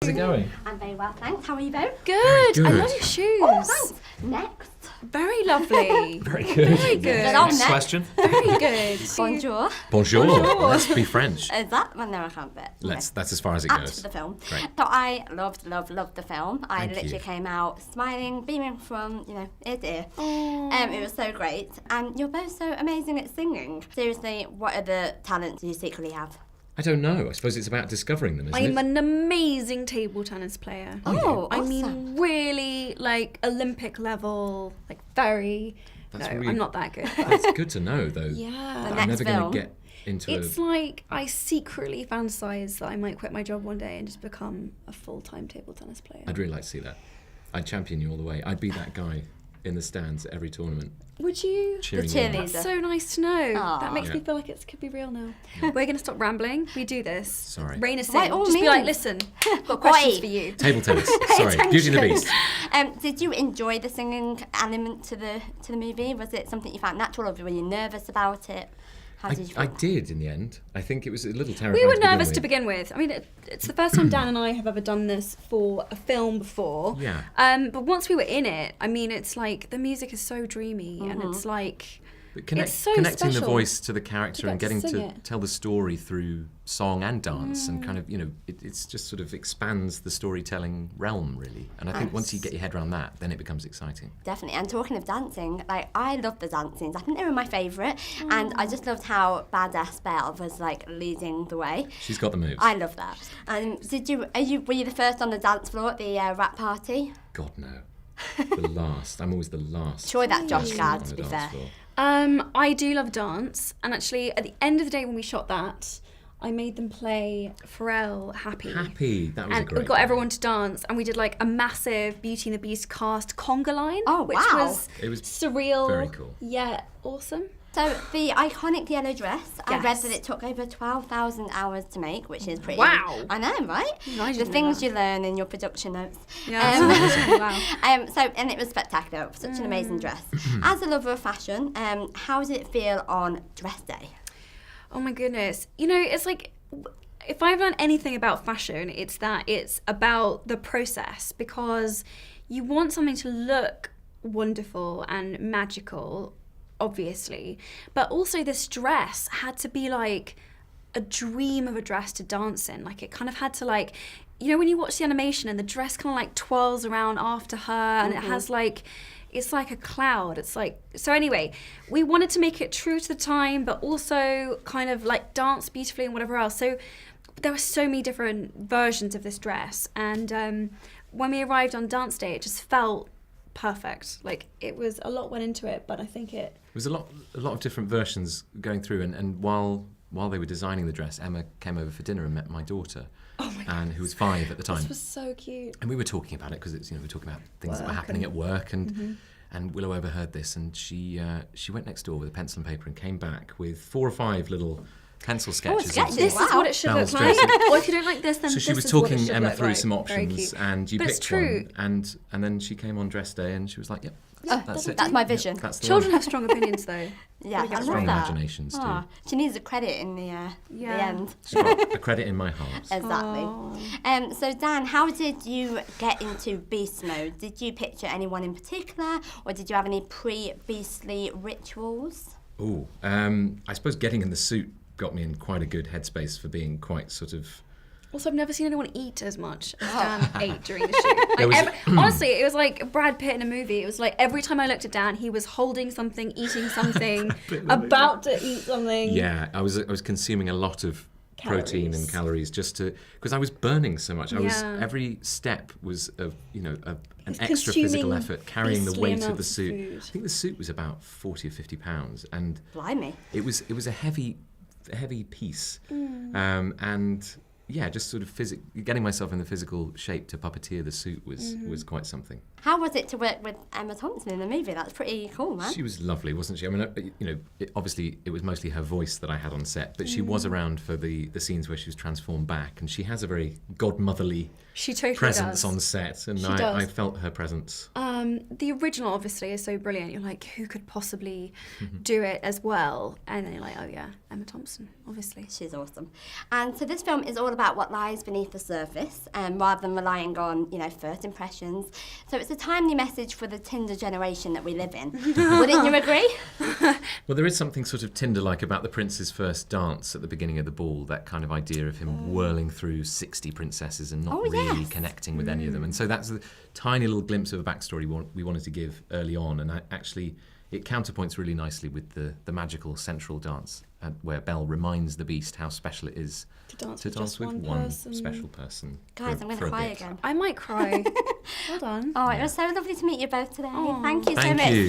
How's it going? I'm very well, thanks. How are you both? Good. Good. I love your shoes. Oh, thanks. Next. Very lovely. Very good. Very good. Next question. Very good. Bonjour. Bonjour. Let's be French. Is that? Well, no, I can't bet. That's as far as it Up goes. to the film. Great. So I loved the film. I Thank literally you. came out smiling, beaming from, ear to ear. Aww. It was so great. And you're both so amazing at singing. Seriously, what other talents do you secretly have? I don't know. I suppose it's about discovering them, isn't I'm it? an amazing table tennis player. Oh, I awesome. mean, really, like, Olympic level, like, very... That's no, really- I'm not that good. That's good to know, though. Yeah. The I'm next never going film. to get into It's like I secretly fantasize that I might quit my job one day and just become a full-time table tennis player. I'd really like to see that. I'd champion you all the way. I'd be that guy in the stands at every tournament. Would you? Cheering The you on. cheerleader. That's so nice to know. Aw. That makes Yeah. me feel like it could be real now. We're going to stop rambling. We do this. Sorry. Rain us By in. all Just be like, means. listen, got questions for you. Table tennis. Sorry. Beauty and the Beast. Did you enjoy the singing element to the movie? Was it something you found natural, or were you nervous about it? How did you feel? I did in the end. I think it was a little terrifying. We were to begin nervous with. to begin with. I mean, it's the first time Dan and I have ever done this for a film before. Yeah. But once we were in it, I mean, it's like the music is so dreamy and it's like... But It's so connecting the special voice to the character to and get to getting sing to it. tell the story through song and dance and kind of, it's just sort of expands the storytelling realm, really. And I think once you get your head around that, then it becomes exciting. Definitely. And talking of dancing, like I loved the dance scenes. I think they were my favourite, and I just loved how badass Belle was like leading the way. She's got the moves. I love that. And were you the first on the dance floor at the rap party? God, no. The last. I'm always the last. Sure, that Josh person Gad, on to the be dance fair. floor. I do love dance, and actually, at the end of the day when we shot that, I made them play Pharrell Happy. Happy. That was a And great we got day. everyone to dance, and we did like a massive Beauty and the Beast cast conga line, Oh, which wow. was It was surreal. very cool. Yeah, awesome. So the iconic yellow dress, I read Yes. that it took over 12,000 hours to make, which is pretty... Wow. I know, right? I The didn't know things that. you learn in your production notes. Yeah, Um, wow. And it was spectacular. It was such an amazing dress. As a lover of fashion, how did it feel on dress day? Oh my goodness. You know, it's like, if I've learned anything about fashion, it's that it's about the process, because you want something to look wonderful and magical, obviously, but also this dress had to be like a dream of a dress to dance in. Like, it kind of had to, like, you know, when you watch the animation and the dress kind of like twirls around after her and it has like, it's like a cloud. It's like, so anyway, we wanted to make it true to the time, but also kind of like dance beautifully and whatever else. So there were so many different versions of this dress. And when we arrived on dance day, it just felt perfect. Like, it was, a lot went into it, but I think it... There was a lot of different versions going through, and while they were designing the dress, Emma came over for dinner and met my daughter, and who was 5 at the time. This was so cute. And we were talking about it because it's, we were talking about things that were Work happening and- at work, and Willow overheard this, and she went next door with a pencil and paper and came back with 4 or 5 little pencil sketches. sketches. This is Wow. what it should Belle's look like. dressing. Or if you don't like this, then So this she was is what it talking should Emma look through like. some Very options, cute. and you But it's picked true. one, and then she came on dress day, and she was like, "Yep, that's it. That's my vision. That's the Children one." have strong opinions, though. Yeah, I love Strong that. imaginations too. Ah, she needs a credit in the Yeah. end. She's got a credit in my heart. Exactly. So Dan, how did you get into beast mode? Did you picture anyone in particular, or did you have any pre-beastly rituals? Oh, I suppose getting in the suit got me in quite a good headspace for being quite sort of... Also, I've never seen anyone eat as much as Dan ate during the shoot. There Like, was- honestly, it was like Brad Pitt in a movie. It was like every time I looked at Dan, he was holding something, eating something, about to eat something. Yeah, I was consuming a lot of protein and calories just to... Because I was burning so much. Yeah. Every step was an He's extra physical consuming effort, carrying the beastly weight of the amounts of suit. food. I think the suit was about 40 or 50 pounds, and Blimey. it was a heavy piece, and yeah, just sort of getting myself in the physical shape to puppeteer the suit was quite something. How was it to work with Emma Thompson in the movie? That's pretty cool, man. She was lovely, wasn't she? I mean, obviously it was mostly her voice that I had on set, but she was around for the scenes where she was transformed back, and she has a very godmotherly She totally presence does. on set, and She I does. felt her presence. The original obviously is so brilliant. You're like, who could possibly do it as well? And then you're like, oh yeah, Emma Thompson, obviously. She's awesome. And so this film is all about what lies beneath the surface, rather than relying on, first impressions. So it's a timely message for the Tinder generation that we live in. Wouldn't you agree? Well, there is something sort of Tinder-like about the prince's first dance at the beginning of the ball, that kind of idea of him whirling through 60 princesses and not really connecting with any of them. And so that's a tiny little glimpse of a backstory we wanted to give early on. And actually, it counterpoints really nicely with the magical central dance, where Belle reminds the Beast how special it is To dance with with one person. special person. Guys, I'm going to cry again. I might cry. Well done. Oh, it was so lovely to meet you both today. Aw. Thank you so Thank much. you.